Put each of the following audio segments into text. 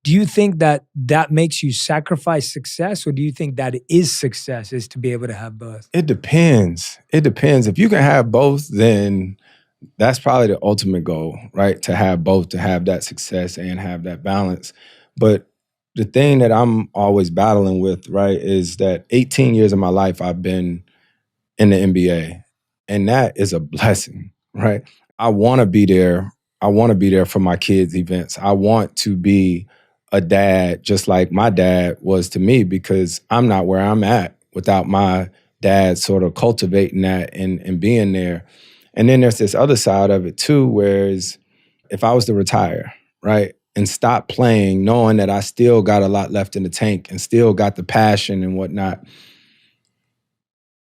Do you think that that makes you sacrifice success, or do you think that it is success is to be able to have both? It depends. It depends. If you can have both, then that's probably the ultimate goal, right? To have both, to have that success and have that balance. But the thing that I'm always battling with, right, is that 18 years of my life I've been in the NBA. And that is a blessing, right? I want to be there. I want to be there for my kids' events. I want to be a dad just like my dad was to me, because I'm not where I'm at without my dad sort of cultivating that and being there. And then there's this other side of it too, whereas if I was to retire, right, and stop playing, knowing that I still got a lot left in the tank and still got the passion and whatnot,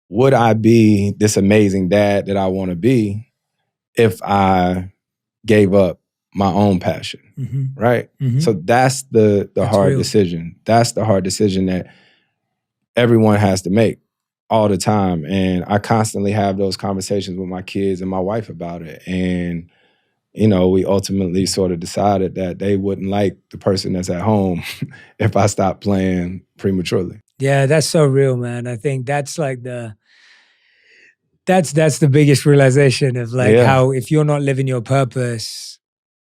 would I be this amazing dad that I want to be if I gave up my own passion, right? So that's the hard real. decision. That's the hard decision that everyone has to make all the time. And I constantly have those conversations with my kids and my wife about it. And, you know, we ultimately sort of decided that they wouldn't like the person that's at home if I stopped playing prematurely. Yeah, that's so real, man. I think that's like that's the biggest realization of like how if you're not living your purpose,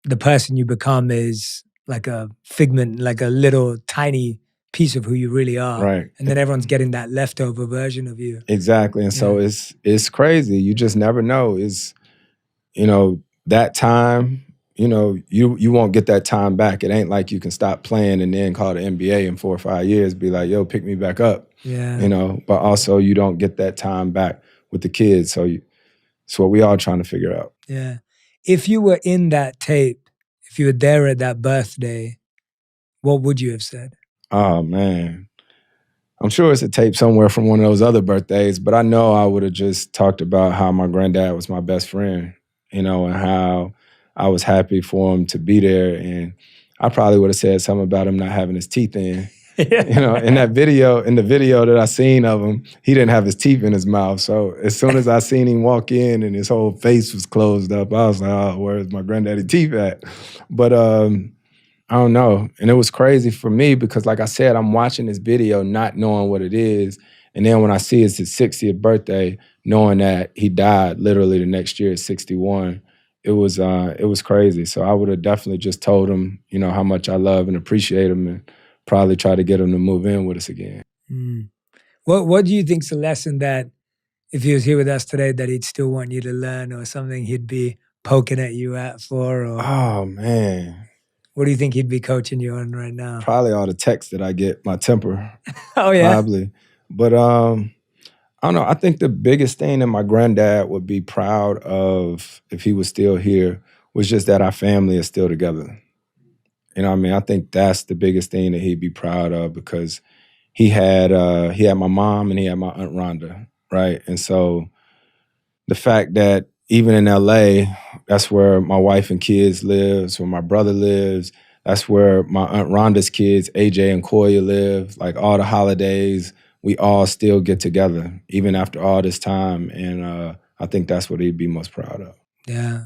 the person you become is like a figment, like a little tiny piece of who you really are. Right. And then everyone's getting that leftover version of you. Exactly. And so it's crazy. You just never know. Is, you know, that time, you know, you won't get that time back. It ain't like you can stop playing and then call the NBA in 4 or 5 years, be like, yo, pick me back up. Yeah. You know, but also you don't get that time back with the kids. So it's what we all trying to figure out. Yeah. If you were in that tape, if you were there at that birthday, what would you have said? Oh, man. I'm sure it's a tape somewhere from one of those other birthdays, but I know I would have just talked about how my granddad was my best friend, you know, and how I was happy for him to be there. And I probably would have said something about him not having his teeth in. You know, in the video that I seen of him, he didn't have his teeth in his mouth. So as soon as I seen him walk in and his whole face was closed up, I was like, oh, where's my granddaddy teeth at? But I don't know. And it was crazy for me because, like I said, I'm watching this video not knowing what it is. And then when I see it's his 60th birthday, knowing that he died literally the next year at 61, it was crazy. So I would have definitely just told him, you know, how much I love and appreciate him, and probably try to get him to move in with us again. What do you think's a lesson that if he was here with us today that he'd still want you to learn, or something he'd be poking at you for? Or oh, man. What do you think he'd be coaching you on right now? Probably all the texts that I get, my temper. Oh, yeah? Probably. But I don't know. I think the biggest thing that my granddad would be proud of if he was still here was just that our family is still together. You know what I mean? I think that's the biggest thing that he'd be proud of, because he had my mom and he had my Aunt Rhonda, right? And so the fact that even in LA, that's where my wife and kids lives, where my brother lives, that's where my Aunt Rhonda's kids, AJ and Koya, live. Like all the holidays, we all still get together, even after all this time. And I think that's what he'd be most proud of. Yeah.